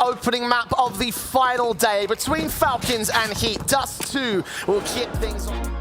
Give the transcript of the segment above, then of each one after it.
opening map of the final day between Falcons and HEET. Dust 2 will kick things off.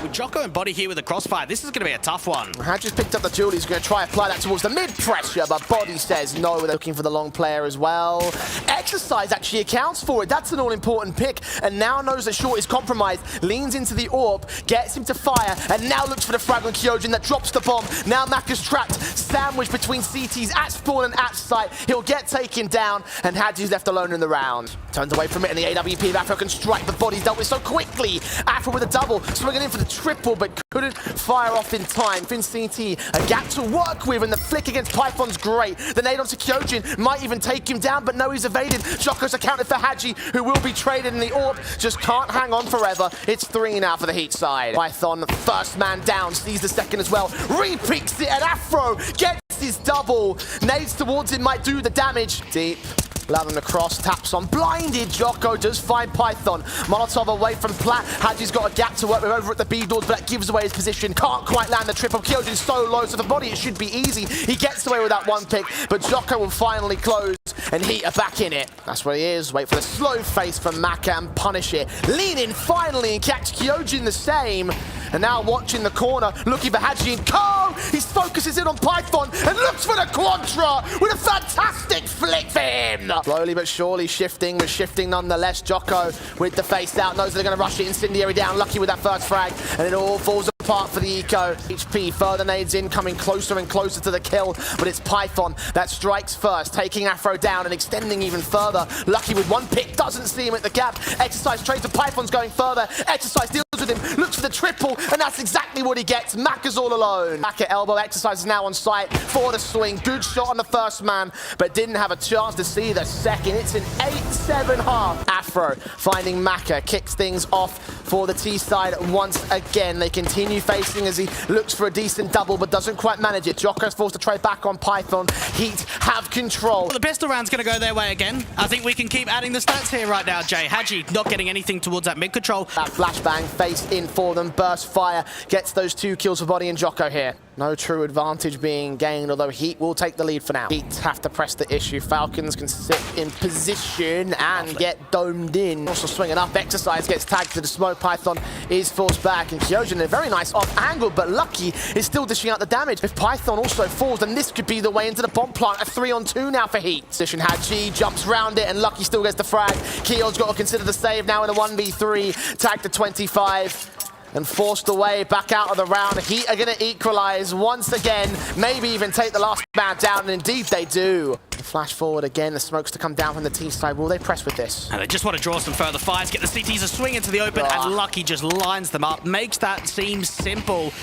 With Jocko and Body here with the crossfire, this is going to be a tough one. Hadji's picked up the duel. He's going to try apply that towards the mid-pressure, but Body says no. They're looking for the long player as well. Exercise actually accounts for it. That's an all-important pick, and now knows that Short is compromised. Leans into the orb, gets him to fire, and now looks for the frag on Kyojin that drops the bomb. Now Maka's trapped, sandwiched between CTs at spawn and at site. He'll get taken down, and Hadji's left alone in the round. Turns away from it, and the AWP of Afro can strike, but Body's dealt with so quickly. Afro with a double, swinging in for the triple, but couldn't fire off in time. Fin-CT, a gap to work with, and the flick against Python's great. The nade onto Kyojin might even take him down, but no, he's evaded. Jocko's accounted for Hadji, who will be traded in the orb. Just can't hang on forever. It's 3 now for the HEET side. Python, first man down, sees the second as well. Re-picks it, and Afro gets his double. Nades towards him might do the damage. Deep. Allowing the cross, taps on, blinded. Jocko does find Python. Molotov away from Plat. Hadji's got a gap to work with over at the B doors, but that gives away his position. Can't quite land the triple. Kyojin's so low, so for Body it should be easy. He gets away with that one pick, but Jocko will finally close, and HEET are back in it. That's what he is. Wait for the slow face from Maka and punish it. Lean in finally and catch Kyojin the same. And now watching the corner, looking for Hadji and Co. He focuses in on Python and looks for the Quadra with a fantastic flick for him. Slowly but surely shifting, but shifting nonetheless. Jocko with the face out, knows they're going to rush it. Incendiary down, lucky with that first frag, and it all falls apart for the eco. HP further nades in, coming closer and closer to the kill, but it's Python that strikes first, taking Afro down and extending even further. Lucky with one pick, doesn't see him at the gap. Exercise trades to Python's going further. Exercise deals with him, looks for the triple, and that's exactly what he gets. Maka's all alone. Maka elbow, Exercise is now on site for the swing. Good shot on the first man, but didn't have a chance to see the second. It's an 8-7 half. Afro finding Maka, kicks things off for the T side once again. They continue facing as he looks for a decent double, but doesn't quite manage it. Jocko's forced to trade back on Python. HEET have control. Well, the pistol round's going to go their way again. I think we can keep adding the stats here right now, Jay. Hadji not getting anything towards that mid control. That flashbang face in for them. Burst fire gets those 2 kills for Body and Jocko here. No true advantage being gained, although HEET will take the lead for now. HEET have to press the issue. Falcons can sit in position and get domed in. Also swinging up. Exercise gets tagged to the smoke. Python is forced back, and Kyojin, a very nice off angle, but Lucky is still dishing out the damage. If Python also falls, then this could be the way into the bomb plant. A 3-on-2 now for HEET. Position Hadji jumps round it, and Lucky still gets the frag. Keel's got to consider the save now in a 1v3. Tag to 25. And forced away back out of the round. HEET are going to equalize once again, maybe even take the last man down, and indeed they do. Flash forward again, the smokes to come down from the T side. Will they press with this? And they just want to draw some further fires, get the CTs a swing into the open, and Lucky just lines them up, makes that seem simple.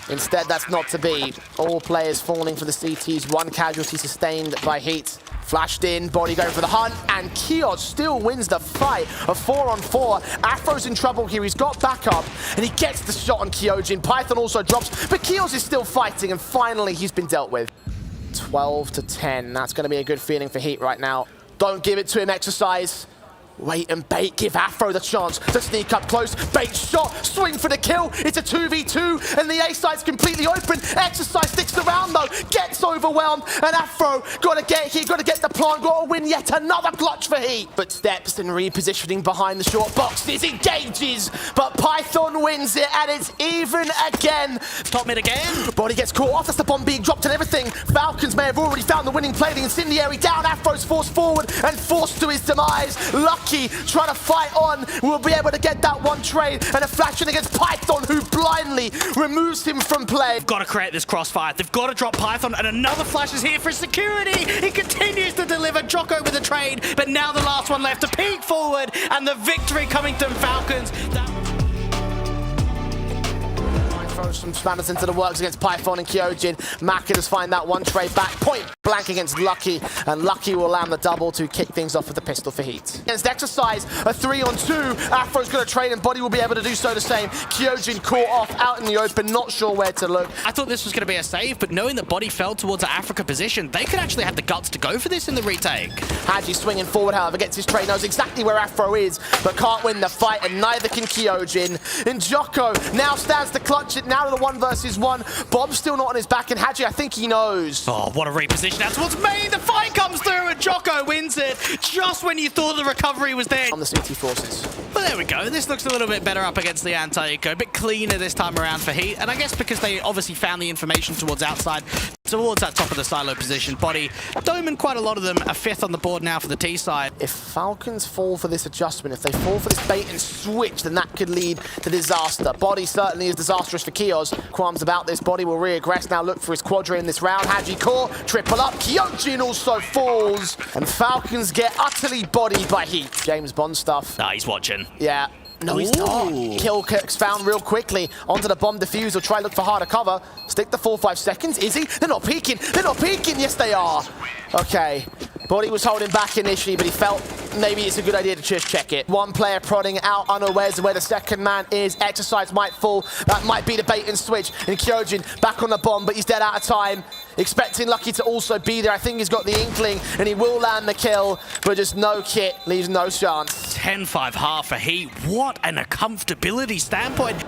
Instead, that's not to be. All players falling for the CTs, 1 casualty sustained by HEET. Flashed in, Body going for the hunt, and Kios still wins the fight. A 4-on-4. Afro's in trouble here. He's got backup, and he gets the shot on Kyojin. Python also drops, but Kios is still fighting, and finally he's been dealt with. 12-10. That's going to be a good feeling for HEET right now. Don't give it to him, Exercise. Wait and bait, give Afro the chance to sneak up close. Bait shot, swing for the kill. It's a 2v2, and the A site's completely open. Exercise sticks around though, gets overwhelmed, and Afro got to get here, got to get the plant, got to win yet another clutch for HEET. But steps and repositioning behind the short boxes, engages, but Python wins it, and it's even again. Top mid again. Body gets caught off, that's the bomb being dropped and everything. Falcons may have already found the winning play. The Incendiary down, Afro's forced forward and forced to his demise. Lucky trying to fight on, will be able to get that one trade, and a flash in against Python, who blindly removes him from play. They've got to create this crossfire. They've got to drop Python, and another flash is here for security. He continues to deliver. Jocko with a trade, but now the last one left to peek forward, and the victory coming to Falcons. Throws some spanners into the works against Python and Kyojin. Maka does find that one trade back. Point blank against Lucky, and Lucky will land the double to kick things off with the pistol for HEET. Against Exercise, a 3-on-2. Afro's going to trade, and Body will be able to do so the same. Kyojin caught off out in the open, not sure where to look. I thought this was going to be a save, but knowing that Body fell towards the Africa position, they could actually have the guts to go for this in the retake. Hadji swinging forward, however, gets his trade, knows exactly where Afro is, but can't win the fight, and neither can Kyojin. And Jocko now stands to clutch it now. now to the 1 versus 1. Bob's still not on his back, and Hadji, I think he knows. Oh, what a reposition out towards main. The fight comes through, and Jocko wins it just when you thought the recovery was there. On the CT forces. But there we go. This looks a little bit better up against the anti-eco. A bit cleaner this time around for Heat. And I guess because they obviously found the information towards outside, towards that top of the silo position. Body, Doman, quite a lot of them are 5th on the board now for the T side. If Falcons fall for this adjustment, if they fall for this bait and switch, then that could lead to disaster. Body certainly is disastrous for Kios. Qualms about this. Body will reaggress now, look for his quadra in this round. Hadji core, triple up. Kyojin also falls. And Falcons get utterly bodied by Heat. James Bond stuff. Nah, he's watching. Yeah. No, he's not. Kill Kirk's found real quickly. Onto the bomb defuse. Will try to look for harder cover. Stick the 4-5 seconds. Is he? They're not peeking. They're not peeking. Yes, they are. Okay. Body was holding back initially, but he felt maybe it's a good idea to just check it. One player prodding out unawares of where the second man is. Exercise might fall. That might be the bait and switch. And Kyojin back on the bomb, but he's dead out of time. Expecting Lucky to also be there. I think he's got the inkling, and he will land the kill, but just no kit. Leaves no chance. 10-5 half for Heat. What an comfortability standpoint.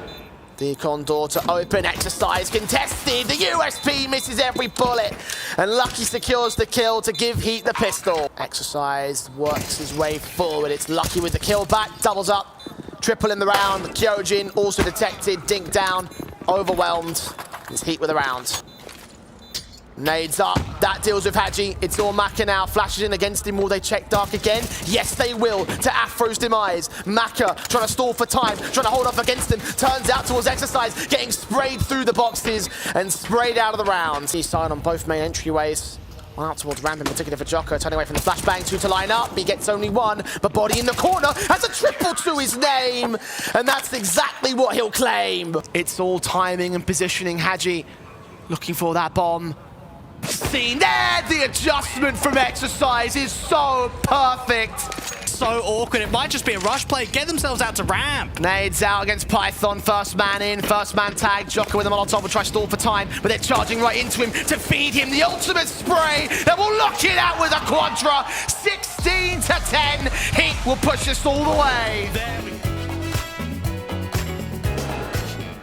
Decon door to open, Exercise contested, the USP misses every bullet, and Lucky secures the kill to give Heat the pistol. Exercise works his way forward, it's Lucky with the kill back, doubles up, triple in the round, Kyojin also detected, dink down, overwhelmed, it's Heat with a round. Nades up, that deals with Hadji, it's all Maka now, flashes in against him, will they check Dark again? Yes they will, to Afro's demise. Maka trying to stall for time, trying to hold off against him, turns out towards Exercise, getting sprayed through the boxes and sprayed out of the round. He's signed on both main entryways. Out towards ramp in particular for Jocko, turning away from the flashbang, 2 to line up, he gets only 1, but Body in the corner has a triple to his name, and that's exactly what he'll claim. It's all timing and positioning, Hadji looking for that bomb. Seen there, the adjustment from Exercise is so perfect. So awkward, it might just be a rush play, get themselves out to ramp. Nades out against Python, first man in, first man tag. Jocko with a Molotov will try to stall for time, but they're charging right into him to feed him the ultimate spray that will lock it out with a quadra. 16 to 10, Heat will push us all the way.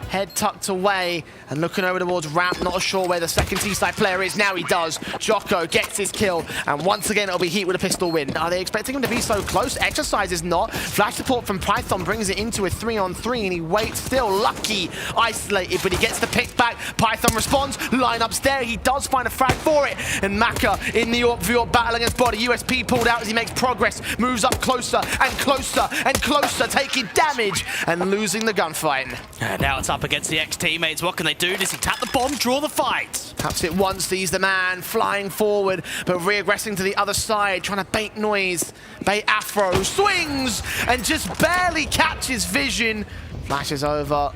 Head tucked away and looking over towards ramp, not sure where the second T-side player is. Now he does. Jocko gets his kill, and once again it'll be Heat with a pistol win. Are they expecting him to be so close? Exercise is not. Flash support from Python brings it into a 3-on-3, and he waits still. Lucky isolated, but he gets the pick back. Python responds, line ups there. He does find a frag for it, and Maka in the AWP battle against Body. USP pulled out as he makes progress, moves up closer and closer and closer, taking damage and losing the gunfight. And now it's up against the ex-teammates. What can they do? Does he tap the bomb, draw the fight? Taps it once, sees the man flying forward, but reaggressing to the other side, trying to bait noise, bait Afro, swings, and just barely catches vision. Flashes over.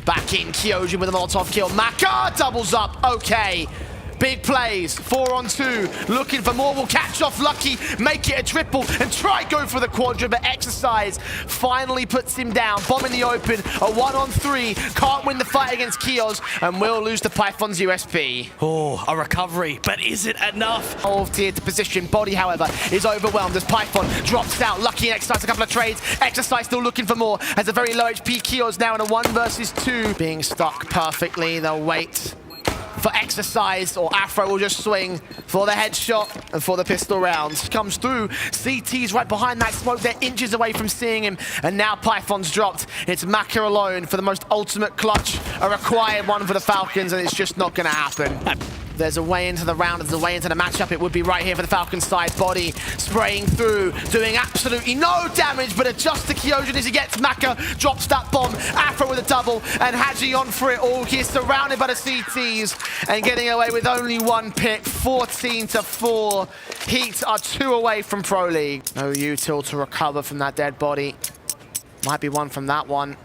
Back in, Kyojin with a Molotov kill. Maka doubles up, okay. Big plays, 4-on-2, looking for more, will catch off Lucky, make it a triple, and try go for the quadra, but Exercise finally puts him down. Bomb in the open, a 1-on-3, can't win the fight against Kios, and will lose to Python's USP. Oh, a recovery, but is it enough? Off tier to position, Body, however, is overwhelmed as Python drops out. Lucky and Exercise a couple of trades, Exercise still looking for more, has a very low HP. Kios now in a 1 versus 2, being stuck perfectly, they'll wait for Exercise, or Afro will just swing for the headshot and for the pistol round. Comes through, CT's right behind that smoke, they're inches away from seeing him, and now Python's dropped. It's Maka alone for the most ultimate clutch, a required one for the Falcons, and it's just not gonna happen. There's a way into the round, there's a way into the matchup. It would be right here for the Falcons side. Body spraying through, doing absolutely no damage, but adjusts to Kyojin as he gets Maka, drops that bomb. Afro with a double, and Hadji on for it all. He's surrounded by the CTs and getting away with only 1 pick, 14 to 4. Heat are 2 away from Pro League. No util to recover from that dead body. Might be 1 from that one.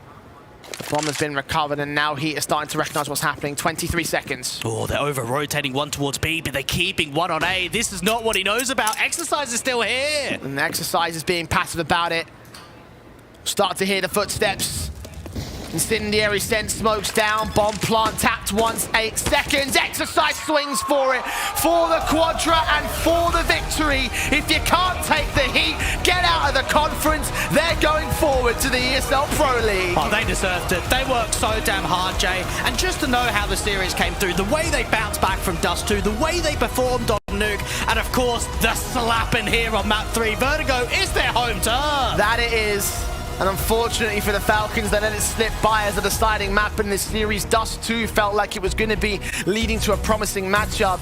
The bomb has been recovered, and now Heat is starting to recognize what's happening. 23 seconds. Oh, they're over-rotating 1 towards B, but they're keeping 1 on A. This is not what he knows about. Exercise is still here. And Exercise is being passive about it. Start to hear the footsteps. Incendiary sends smokes down. Bomb plant tapped once, 8 seconds. Exercise swings for it, for the Quadra and for the victory. If you can't take the heat, get out of the conference. They're going forward to the ESL Pro League. Oh, they deserved it. They worked so damn hard, Jay. And just to know how the series came through, the way they bounced back from Dust 2, the way they performed on Nuke, and of course, the slap in here on map 3. Vertigo is their home turf. That it is. And unfortunately for the Falcons, they let it slip by as a deciding map in this series. Dust 2 felt like it was going to be leading to a promising matchup.